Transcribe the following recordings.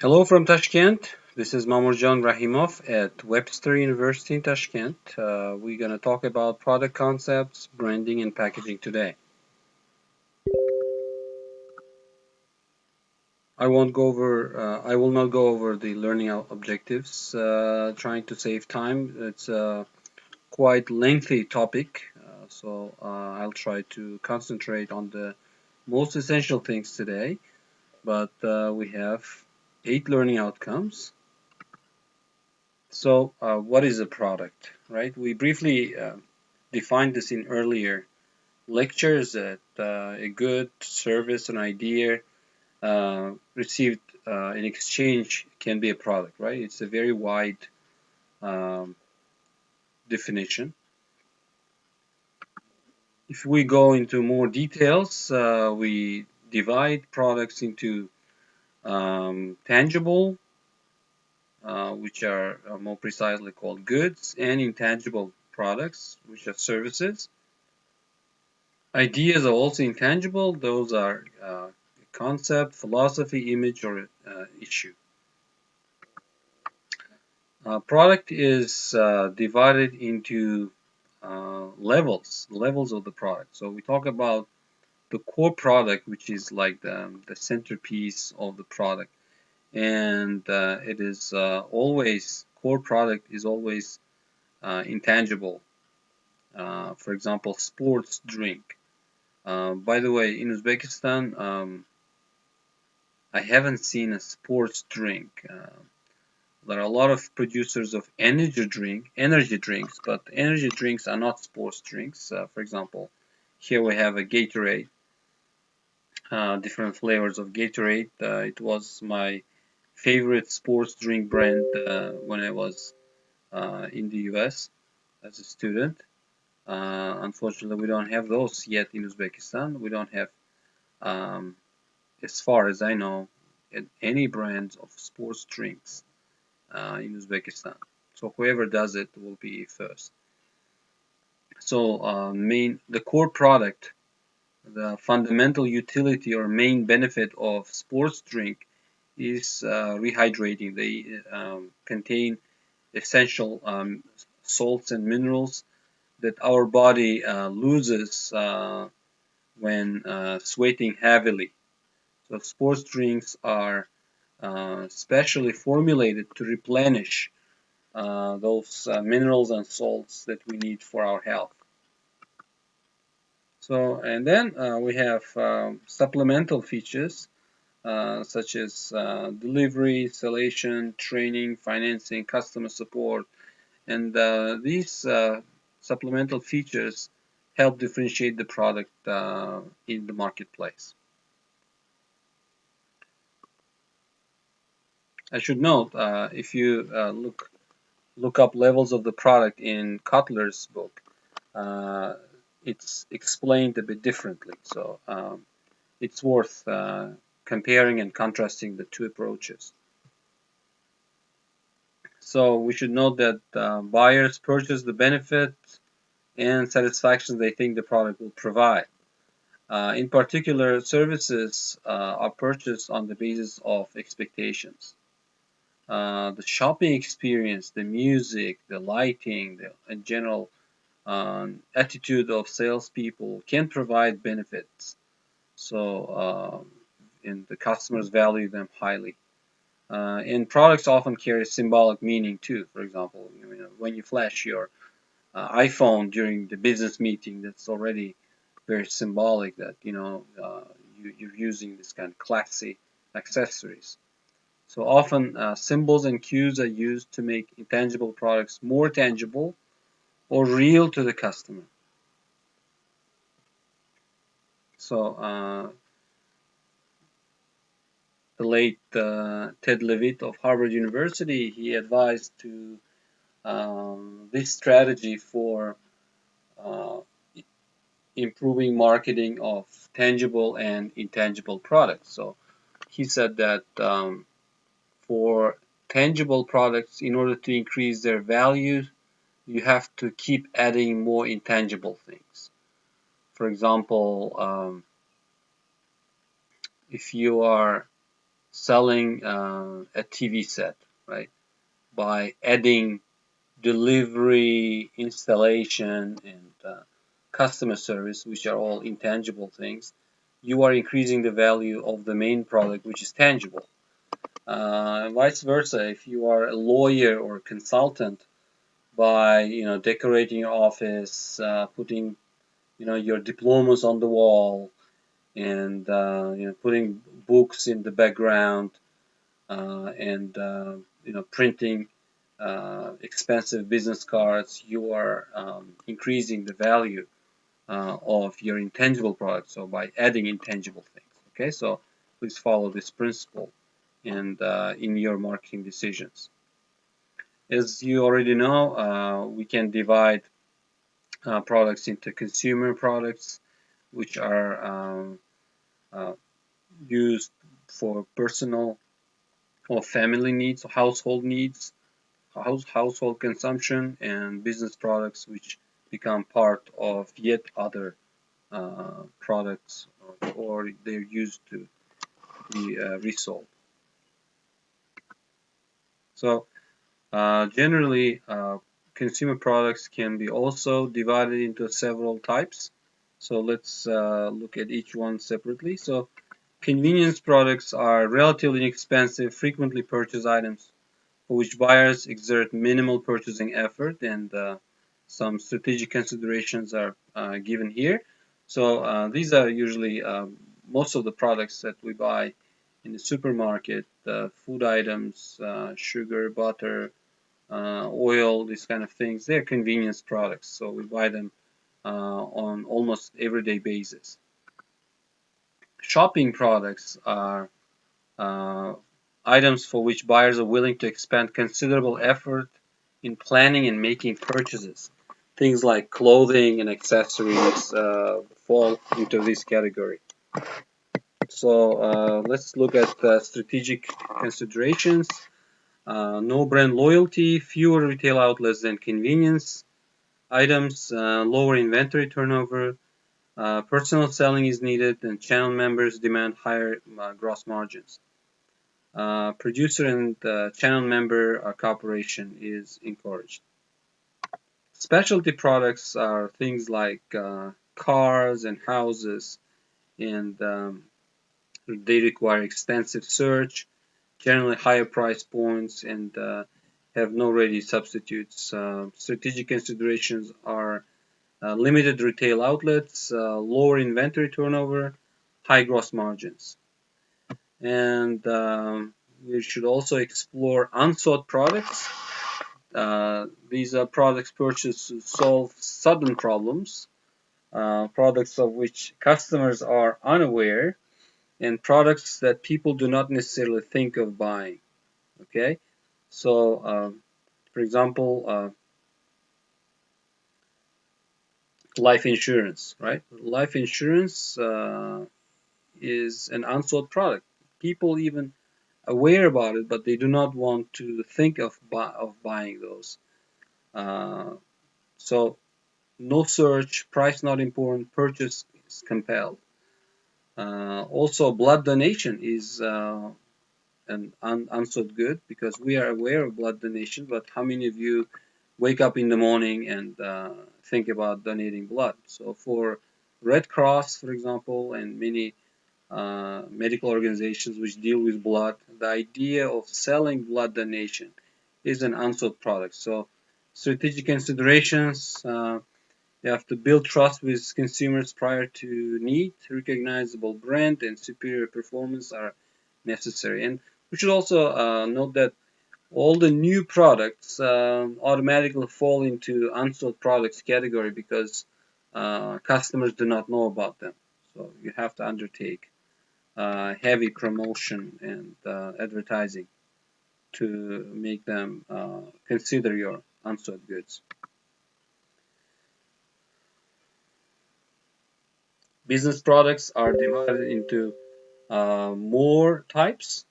Hello from Tashkent. This is Mamurjan Rahimov at Webster University in Tashkent. We're going to talk about product concepts, branding, and packaging today. I will not go over the learning objectives, trying to save time. It's a quite lengthy topic, so I'll try to concentrate on the most essential things today. But we have 8 learning outcomes. So, what is a product, right? We briefly defined this in earlier lectures that a good service, an idea received in exchange can be a product, right? It's a very wide um, definition. If we go into more details, we divide products into tangible, which are more precisely called goods, and intangible products, which are services. Ideas are also intangible. Those are concept, philosophy, image, or issue. Product is divided into levels of the product. So we talk about the core product, which is like the centerpiece of the product, and it is always core product is always intangible. For example, sports drink. By the way, in Uzbekistan, I haven't seen a sports drink. There are a lot of producers of energy drinks, but energy drinks are not sports drinks. For example, here we have a Gatorade, different flavors of Gatorade. It was my favorite sports drink brand when I was in the US as a student. Unfortunately, we don't have those yet in Uzbekistan. We don't have, um, as far as I know, any brands of sports drinks in Uzbekistan. So whoever does it will be first. So the core product, the fundamental utility or main benefit of sports drink is rehydrating. They contain essential salts and minerals that our body loses when sweating heavily. So sports drinks are specially formulated to replenish those minerals and salts that we need for our health. So, and then we have supplemental features such as delivery, installation, training, financing, customer support, and these supplemental features help differentiate the product in the marketplace. I should note, if you look up levels of the product in Kotler's book, uh, it's explained a bit differently. So it's worth comparing and contrasting the two approaches. So we should note that buyers purchase the benefits and satisfaction they think the product will provide. In particular, services are purchased on the basis of expectations. The shopping experience, the music, the lighting, the in general attitude of salespeople can provide benefits. So, and the customers value them highly. And products often carry symbolic meaning too. For example, when you flash your iPhone during the business meeting, that's already very symbolic that you're using this kind of classy accessories. So often symbols and cues are used to make intangible products more tangible or real to the customer. So the late Ted Levitt of Harvard University, he advised to this strategy for uh, improving marketing of tangible and intangible products. So he said that for tangible products, in order to increase their value, you have to keep adding more intangible things. For example, if you are selling a TV set, right? By adding delivery, installation, and customer service, which are all intangible things, you are increasing the value of the main product, which is tangible. Vice versa, if you are a lawyer or a consultant, by decorating your office, putting your diplomas on the wall, and putting books in the background, and printing expensive business cards, you are increasing the value of your intangible products. So by adding intangible things, okay. So please follow this principle and in your marketing decisions. As you already know, we can divide products into consumer products, which are uh, used for personal or family needs, household needs, household consumption, and business products, which become part of yet other products, or they're used to be resold. So generally, consumer products can be also divided into several types. So let's look at each one separately. So convenience products are relatively inexpensive, frequently purchased items for which buyers exert minimal purchasing effort, and some strategic considerations are given here. So these are usually most of the products that we buy in the supermarket, food items, sugar, butter, oil, these kind of things. They're convenience products, so we buy them on almost everyday basis. Shopping products are uh, items for which buyers are willing to expend considerable effort in planning and making purchases. Things like clothing and accessories fall into this category. So let's look at strategic considerations. No brand loyalty, fewer retail outlets than convenience items, lower inventory turnover, personal selling is needed, and channel members demand higher gross margins. Producer and channel member cooperation is encouraged. Specialty products are things like cars and houses, and they require extensive search, generally higher price points, and have no ready substitutes. Strategic considerations are limited retail outlets, lower inventory turnover, high gross margins. And we should also explore unsought products. These are products purchased to solve sudden problems, products of which customers are unaware, and products that people do not necessarily think of buying. Okay, so for example, life insurance, right? Life insurance is an unsold product. People even aware about it, but they do not want to think of buying those. Uh, so no search, price not important, purchase is compelled. Also, blood donation is an unsold good, because we are aware of blood donation, but how many of you wake up in the morning and think about donating blood? So for Red Cross, for example, and many medical organizations which deal with blood, the idea of selling blood donation is an unsold product. So strategic considerations, you have to build trust with consumers prior to need. Recognizable brand and superior performance are necessary. And we should also note that all the new products automatically fall into unsold products category, because customers do not know about them. So you have to undertake heavy promotion and advertising to make them consider your unsold goods. Business products are divided into more types.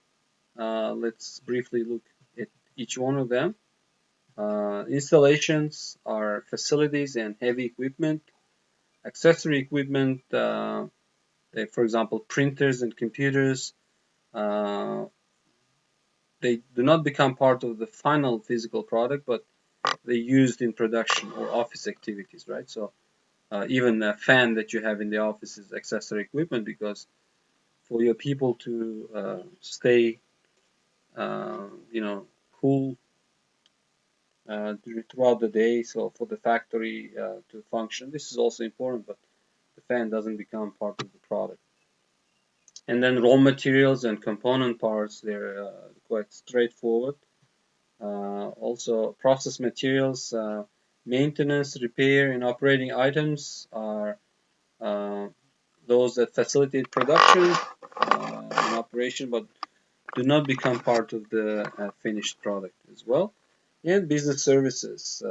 Let's briefly look at each one of them. Installations are facilities and heavy equipment. Accessory equipment, for example, printers and computers. they do not become part of the final physical product, but they used in production or office activities, right? So even a fan that you have in the office is accessory equipment, because for your people to stay, cool throughout the day. So for the factory to function, this is also important, but the fan doesn't become part of the product. And then raw materials and component parts, they're quite straightforward. Also, process materials, maintenance, repair, and operating items are uh, those that facilitate production and operation, but do not become part of the finished product as well. And business services,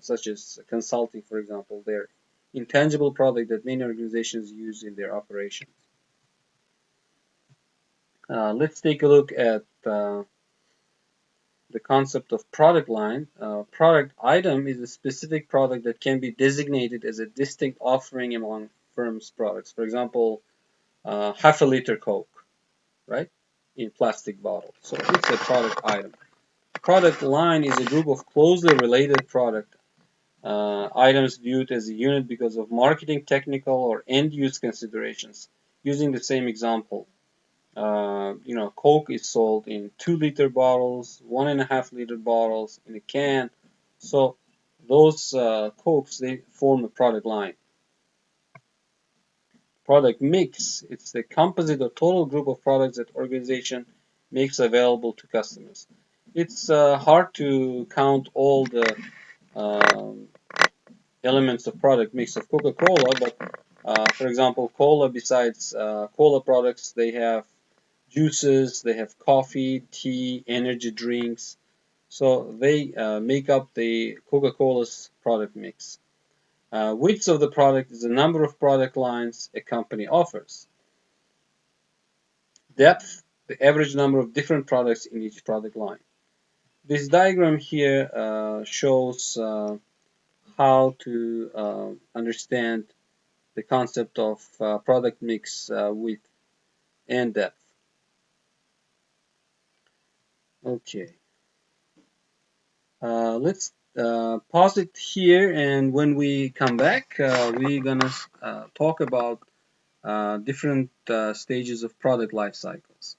such as consulting, for example, they're intangible product that many organizations use in their operations. Let's take a look at the concept of product line. Product item is a specific product that can be designated as a distinct offering among firms' products. For example, half a liter Coke, right, in plastic bottle. So it's a product item. Product line is a group of closely related product items viewed as a unit because of marketing, technical, or end-use considerations. Using the same example, Coke is sold in 2-liter bottles, 1.5-liter bottles, in a can. So those Cokes, they form a product line. Product mix, it's the composite or total group of products that organization makes available to customers. It's hard to count all the um, elements of product mix of Coca-Cola, but for example, cola, besides cola products, they have juices, they have coffee, tea, energy drinks. So they make up the Coca-Cola's product mix. Width of the product is the number of product lines a company offers. Depth, the average number of different products in each product line. This diagram here shows how to understand the concept of product mix width and depth. Okay, let's pause it here, and when we come back, we're gonna talk about different stages of product life cycles.